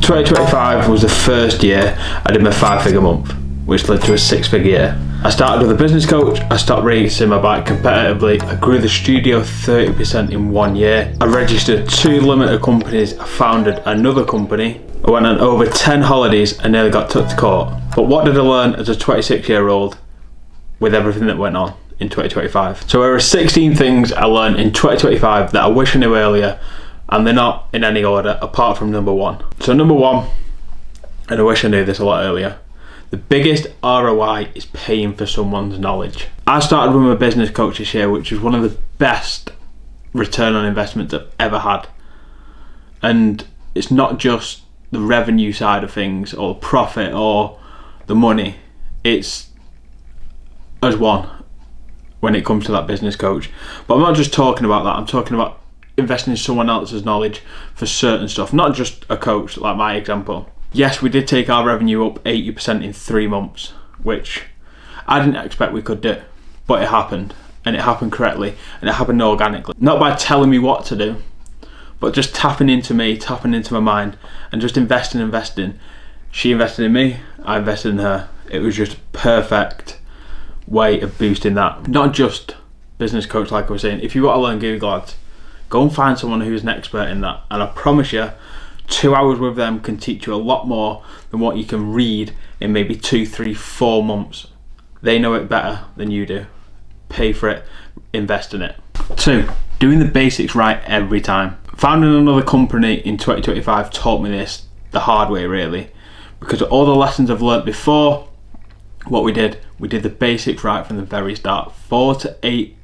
2025 was the first year I did my 5-figure month, which led to a 6-figure year. I started with a business coach, I stopped racing my bike competitively, I grew the studio 30% in 1 year, I registered 2 limited companies, I founded another company, I went on over 10 holidays and nearly got took to court. But what did I learn as a 26-year-old with everything that went on in 2025? So there are 16 things I learned in 2025 that I wish I knew earlier, and they're not in any order apart from number 1. So number 1, and I wish I knew this a lot earlier, the biggest ROI is paying for someone's knowledge. I started with my business coach this year, which is one of the best return on investments I've ever had. And it's not just the revenue side of things or profit or the money, it's as one when it comes to that business coach. But I'm not just talking about that, I'm talking about investing in someone else's knowledge for certain stuff, not just a coach like my example. Yes, we did take our revenue up 80% in 3 months, which I didn't expect we could do, but it happened, and it happened correctly, and it happened organically. Not by telling me what to do, but just tapping into me, tapping into my mind, and just investing. She invested in me, I invested in her. It was just a perfect way of boosting that. Not just business coach, like I was saying. If you want to learn Google Ads, go and find someone who's an expert in that, and I promise you, 2 hours with them can teach you a lot more than what you can read in maybe 2, 3, 4 months. They know it better than you do. Pay for it, invest in it. 2, doing the basics right every time. Founding another company in 2025 taught me this the hard way, really, because all the lessons I've learnt before, what we did the basics right from the very start. 4 to 8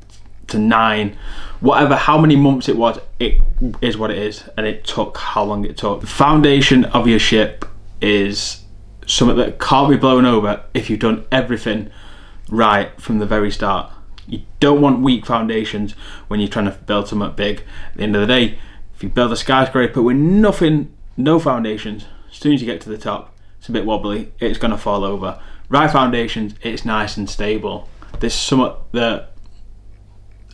to 9, whatever, how many months it was, it is what it is, and it took how long it took. The foundation of your ship is something that can't be blown over if you've done everything right from the very start. You don't want weak foundations when you're trying to build something big. At the end of the day, if you build a skyscraper with nothing, no foundations, as soon as you get to the top, it's a bit wobbly, it's going to fall over. Right foundations, it's nice and stable. This is something that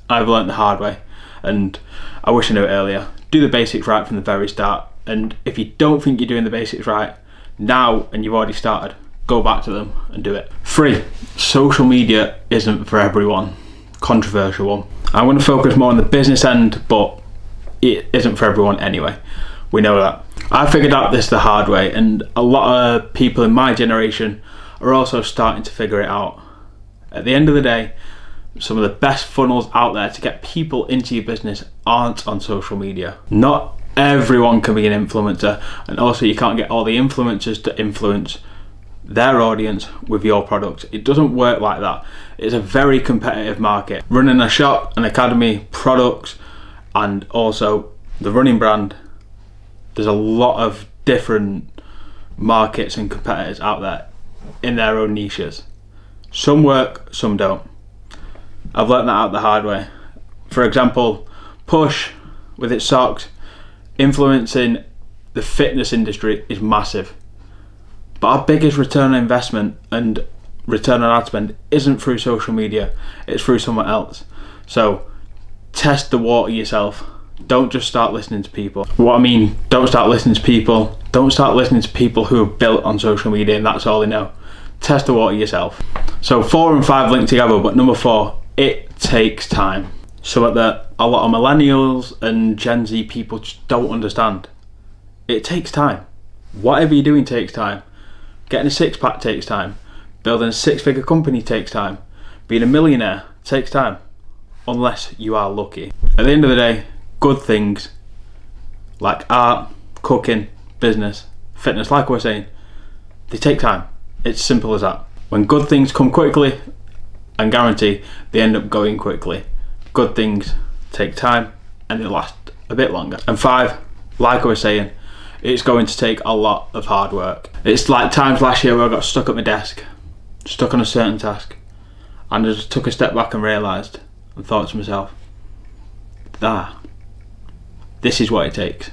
I've learned the hard way, and I wish I knew it earlier. Do the basics right from the very start, and if you don't think you're doing the basics right now and you've already started, go back to them and do it. 3, social media isn't for everyone. Controversial one. I want to focus more on the business end, but it isn't for everyone anyway. We know that. I figured out this the hard way, and a lot of people in my generation are also starting to figure it out. At the end of the day, some of the best funnels out there to get people into your business aren't on social media. Not everyone can be an influencer, and also you can't get all the influencers to influence their audience with your product. It doesn't work like that. It's a very competitive market. Running a shop, an academy, products, and also the running brand, there's a lot of different markets and competitors out there in their own niches. Some work, some don't. I've learned that out the hard way. For example, Push with its socks, influencing the fitness industry is massive. But our biggest return on investment and return on ad spend isn't through social media, it's through someone else. So test the water yourself. Don't just start listening to people. What I mean, don't start listening to people. Don't start listening to people who are built on social media and that's all they know. Test the water yourself. So 4 and 5 link together, but number 4, it takes time. Something that a lot of millennials and Gen Z people just don't understand. It takes time. Whatever you're doing takes time. Getting a 6-pack takes time. Building a 6-figure company takes time. Being a millionaire takes time. Unless you are lucky. At the end of the day, good things like art, cooking, business, fitness, like I was saying, they take time. It's simple as that. When good things come quickly, and guarantee they end up going quickly. Good things take time and they last a bit longer. And 5, like I was saying, it's going to take a lot of hard work. It's like times last year where I got stuck at my desk, stuck on a certain task, and I just took a step back and realised and thought to myself, this is what it takes.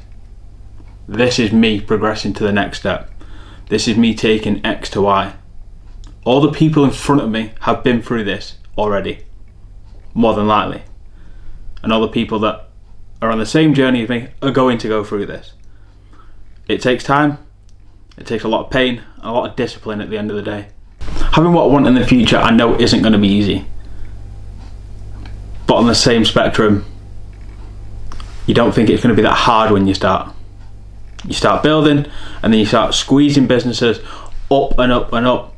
This is me progressing to the next step. This is me taking X to Y. All the people in front of me have been through this already, more than likely. And all the people that are on the same journey as me are going to go through this. It takes time, It takes a lot of pain and a lot of discipline at the end of the day. Having what I want in the future, I know isn't going to be easy. But on the same spectrum, you don't think it's going to be that hard when you start. You start building, and then you start squeezing businesses up and up and up.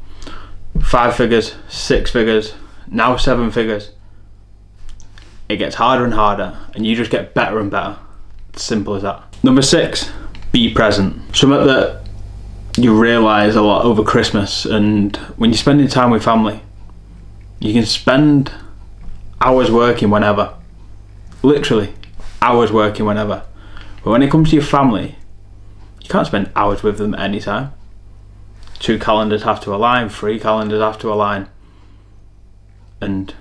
5 figures, 6 figures, now 7 figures. It gets harder and harder, and you just get better and better. Simple as that. Number 6, be present. Something that you realise a lot over Christmas, and when you're spending time with family, you can spend hours working whenever. Literally, hours working whenever. But when it comes to your family, you can't spend hours with them at any time. 2 calendars have to align, 3 calendars have to align. And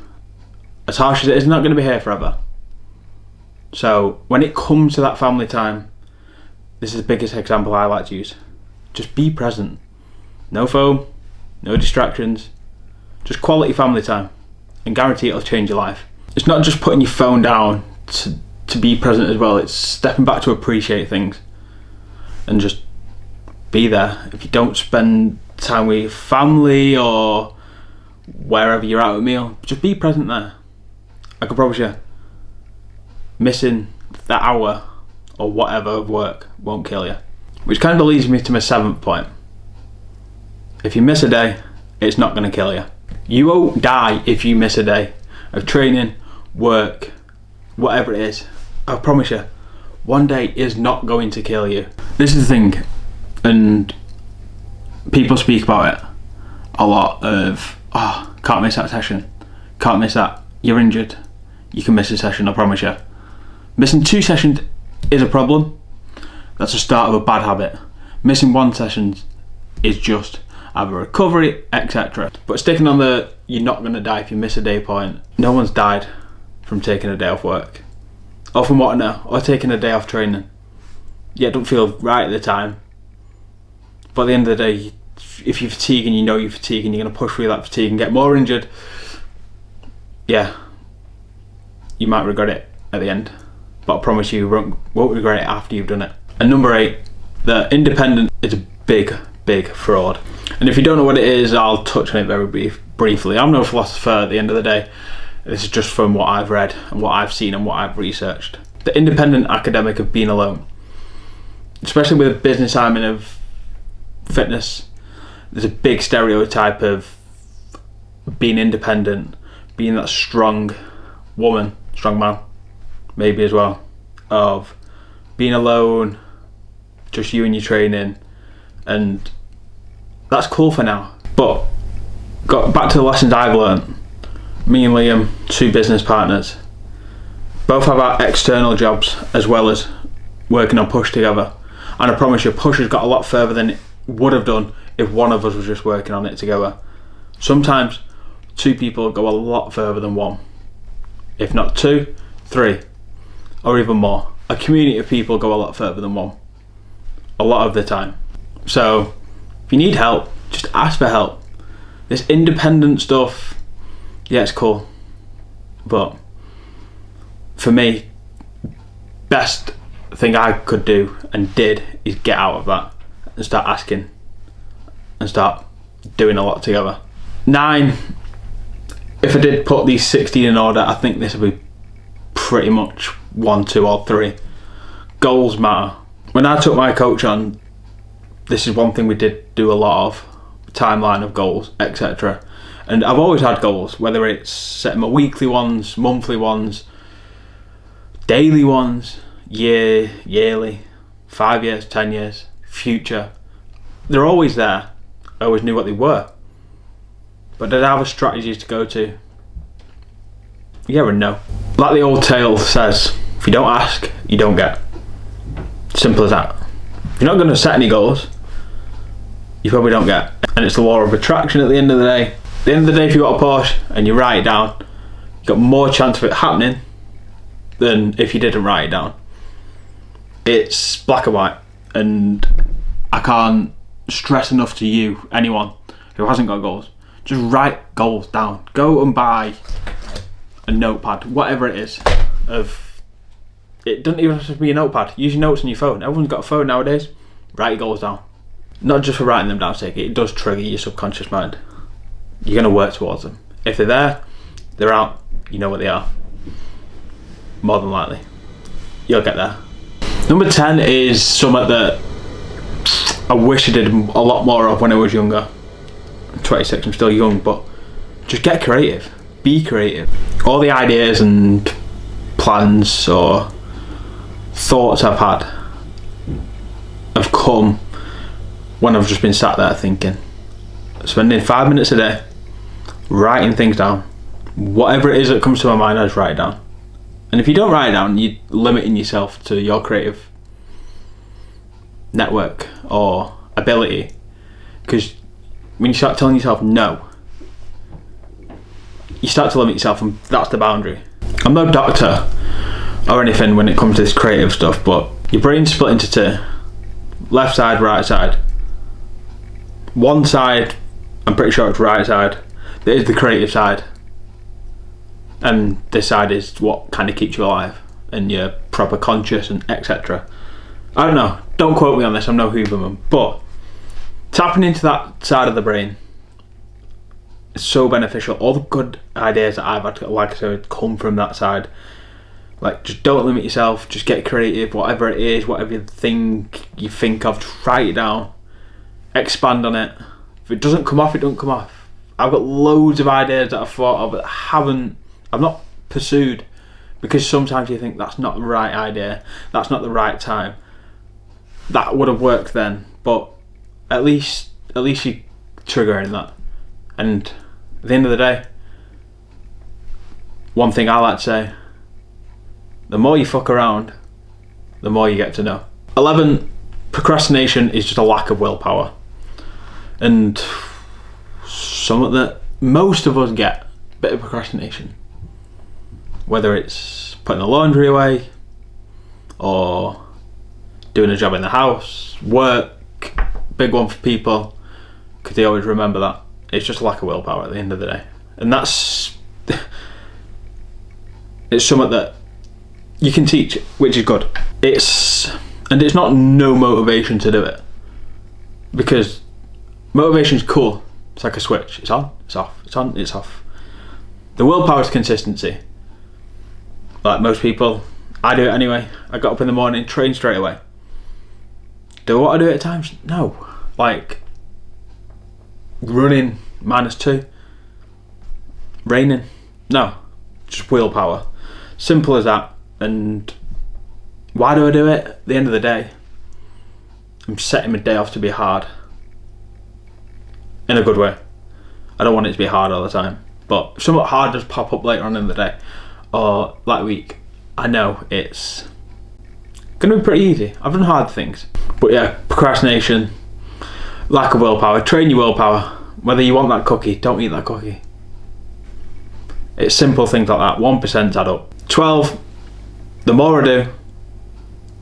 as harsh as it is, it's not going to be here forever. So when it comes to that family time, this is the biggest example I like to use. Just be present. No phone, no distractions, just quality family time, and guarantee it'll change your life. It's not just putting your phone down to be present as well, it's stepping back to appreciate things and just be there. If you don't spend time with your family or wherever you're out at a meal, just be present there. I can promise you, missing that hour or whatever of work won't kill you. Which kind of leads me to my 7th point. If you miss a day, it's not going to kill you. You won't die if you miss a day of training, work, whatever it is. I promise you, one day is not going to kill you. This is the thing, and people speak about it a lot of, can't miss that session, can't miss that, you're injured, you can miss a session, I promise you. Missing 2 sessions is a problem. That's the start of a bad habit. Missing 1 session is just either recovery, etc. But sticking on the you're not going to die if you miss a day point, no one's died from taking a day off work. Or from what I know, or taking a day off training. Yeah, it don't feel right at the time. But at the end of the day, if you're fatigued and you know you're fatigued and you're going to push through that fatigue and get more injured, yeah, you might regret it at the end. But I promise you won't regret it after you've done it. And number 8, the independent is a big fraud. And if you don't know what it is, I'll touch on it very briefly. I'm no philosopher at the end of the day. This is just from what I've read and what I've seen and what I've researched. The independent academic of being alone, especially with a business acumen of fitness, there's a big stereotype of being independent, being that strong woman, strong man, maybe as well, of being alone, just you and your training, and that's cool for now. But got back to the lessons I've learned. Me and Liam, 2 business partners, both have our external jobs as well as working on Push together. And I promise you, Push has got a lot further than it would have done if one of us was just working on it together. Sometimes 2 people go a lot further than 1. If not 2, 3, or even more. A community of people go a lot further than 1. A lot of the time. So, if you need help, just ask for help. This independent stuff, yeah, it's cool. But for me, best thing I could do and did is get out of that and start asking and start doing a lot together. 9, if I did put these 16 in order, I think this would be pretty much 1, 2 or 3. Goals matter. When I took my coach on, this is one thing we did do a lot of, timeline of goals, etc. And I've always had goals, whether it's setting my weekly ones, monthly ones, daily ones, yearly, 5 years, 10 years, future. They're always there. I always knew what they were. But did I have a strategy to go to? Yeah and no. Like the old tale says, if you don't ask, you don't get. Simple as that. If you're not going to set any goals, you probably don't get. And it's the law of attraction at the end of the day. At the end of the day, if you've got a Porsche and you write it down, you've got more chance of it happening than if you didn't write it down. It's black and white, and I can't stress enough to you, anyone who hasn't got goals, just write goals down. Go and buy a notepad, whatever it is. It doesn't even have to be a notepad. Use your notes on your phone. Everyone's got a phone nowadays. Write your goals down. not just for writing them down, it does trigger your subconscious mind. You're going to work towards them. If they're there, they're out, you know what they are. More than likely, you'll get there. Number 10 is something that I wish I did a lot more of when I was younger. I'm 26, I'm still young, but just get creative. Be creative. All the ideas and plans or thoughts I've had have come when I've just been sat there thinking. Spending 5 minutes a day writing things down. Whatever it is that comes to my mind, I just write it down. And if you don't write it down, you're limiting yourself to your creative network or ability. Because when you start telling yourself no, you start to limit yourself, and that's the boundary. I'm no doctor or anything when it comes to this creative stuff, but your brain's split into two. Left side, right side. One side, I'm pretty sure it's right side, that is the creative side. And this side is what kind of keeps you alive and you're proper conscious and etc. I don't know, don't quote me on this, I'm no Huberman, but tapping into that side of the brain is so beneficial. All the good ideas that I've had, like I said, come from that side. Like, just don't limit yourself, just get creative, whatever it is, whatever thing you think of, just write it down, expand on it. If it doesn't come off, it don't come off. I've got loads of ideas that I've thought of that I've not pursued, because sometimes you think that's not the right idea, that's not the right time. That would have worked then, but at least you're triggering that. And at the end of the day, one thing I like to say, the more you fuck around, the more you get to know. 11, procrastination is just a lack of willpower. And something that most of us get, a bit of procrastination. Whether it's putting the laundry away, or doing a job in the house, work, big one for people, because they always remember that. It's just a lack of willpower at the end of the day. And it's something that you can teach, which is good. It's not no motivation to do it, because motivation's cool. It's like a switch. It's on, it's off, it's on, it's off. The willpower is consistency. Like most people, I do it anyway. I got up in the morning, train straight away. Do what I do at times? No. Like running -2, raining? No. Just willpower. Simple as that. And why do I do it? At the end of the day, I'm setting my day off to be hard. In a good way. I don't want it to be hard all the time. But if something hard does pop up later on in the day, or that week, I know it's gonna be pretty easy. I've done hard things. But yeah, procrastination, lack of willpower. Train your willpower. Whether you want that cookie, don't eat that cookie. It's simple things like that. 1% add up. 12, the more I do,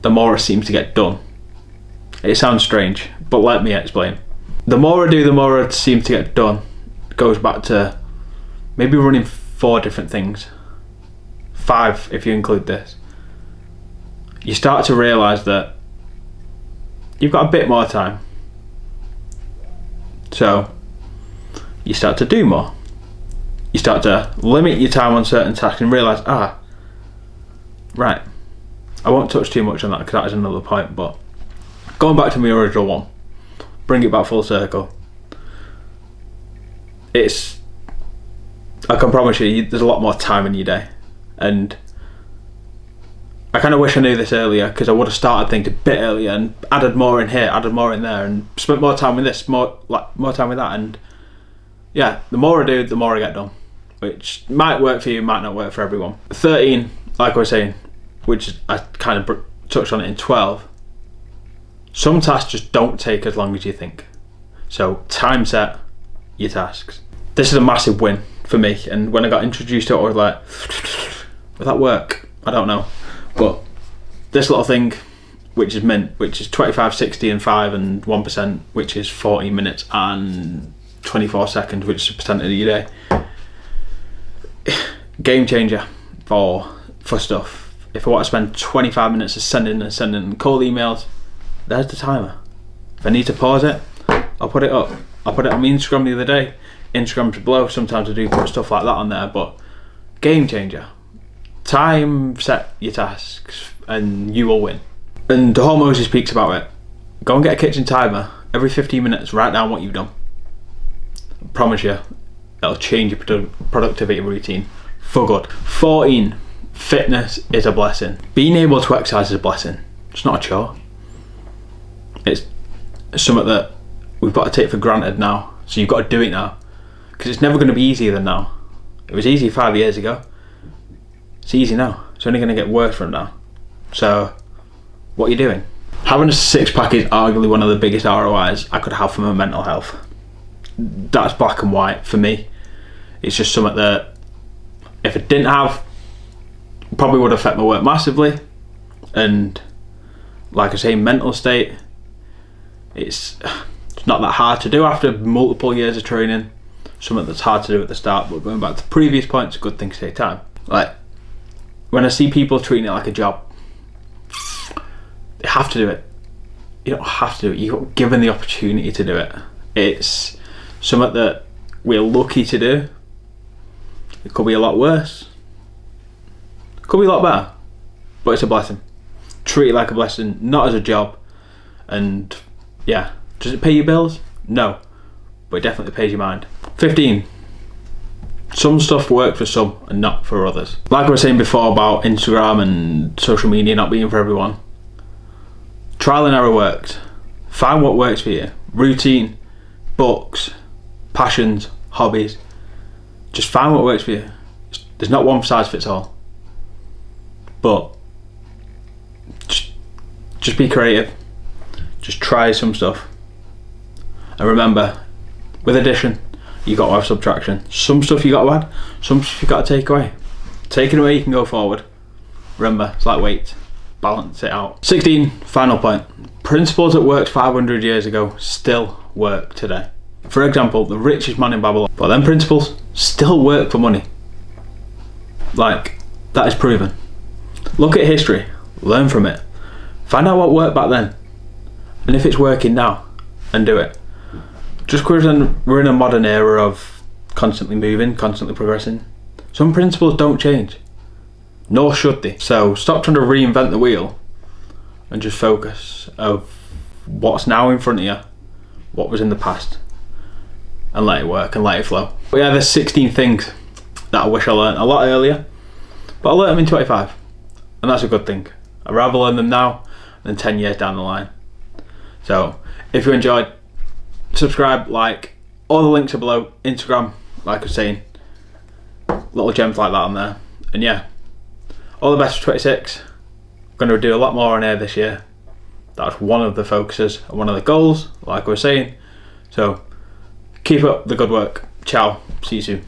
the more it seems to get done. It sounds strange, but let me explain. The more I do, the more it seems to get done. It goes back to maybe running 4 different things. 5 if you include this. You start to realise that you've got a bit more time. So you start to do more. You start to limit your time on certain tasks and realise, right, I won't touch too much on that because that is another point, but going back to my original one, bring it back full circle. I can promise you, there's a lot more time in your day. And I kind of wish I knew this earlier, because I would have started things a bit earlier and added more in here, added more in there, and spent more time with this, more time with that. And yeah, the more I do, the more I get done, which might work for you, might not work for everyone. 13, like I was saying, which I kind of touched on it in 12, some tasks just don't take as long as you think. So time set your tasks. This is a massive win for me, and when I got introduced to it, I was like, will that work? I don't know. But this little thing, which is mint, which is 25, 60 and 5 and 1%, which is 40 minutes and 24 seconds, which is a percent of your day. Game changer for stuff. If I want to spend 25 minutes of sending cold emails, there's the timer. If I need to pause it, I'll put it up. I put it on my Instagram the other day. Instagram's below. Sometimes I do put stuff like that on there, but game changer. Time set your tasks and you will win. And the whole Moses speaks about it. Go and get a kitchen timer. Every 15 minutes, write down what you've done. I promise you, it'll change your productivity routine for good. 14, fitness is a blessing. Being able to exercise is a blessing. It's not a chore. It's something that we've got to take for granted now. So you've got to do it now. Because it's never going to be easier than now. It was easy 5 years ago. It's easy now. It's only going to get worse from now. So, what are you doing? Having a six-pack is arguably one of the biggest ROIs I could have for my mental health. That's black and white for me. It's just something that, if I didn't have, probably would affect my work massively. And, like I say, mental state, it's not that hard to do after multiple years of training. Something that's hard to do at the start, but going back to the previous point, it's a good thing to take time. Like, when I see people treating it like a job, they have to do it. You don't have to do it. You're given the opportunity to do it. It's something that we're lucky to do. It could be a lot worse. It could be a lot better. But it's a blessing. Treat it like a blessing, not as a job. And yeah, does it pay your bills? No. But it definitely pays your mind. 15. Some stuff works for some and not for others. Like I was saying before about Instagram and social media not being for everyone. Trial and error works. Find what works for you. Routine, books, passions, hobbies. Just find what works for you. There's not one size fits all. But just be creative. Just try some stuff. And remember, with addition, you got to have subtraction. Some stuff you got to add, some stuff you got to take away. Taking away, you can go forward. Remember, it's like weights. Balance it out. 16, final point. Principles that worked 500 years ago still work today. For example, the richest man in Babylon. But them principles still work for money. Like, that is proven. Look at history. Learn from it. Find out what worked back then. And if it's working now, and do it. Just because we're in a modern era of constantly moving, constantly progressing, some principles don't change, nor should they. So stop trying to reinvent the wheel and just focus of what's now in front of you, what was in the past, and let it work and let it flow. But yeah, there's 16 things that I wish I learned a lot earlier, but I learned them in 25, and that's a good thing. I'd rather learn them now than 10 years down the line. So if you enjoyed, subscribe, like, all the links are below. Instagram, like I was saying, little gems like that on there. And yeah, all the best for 26. I'm going to do a lot more on here this year. That's one of the focuses and one of the goals, like I was saying. So keep up the good work. Ciao, see you soon.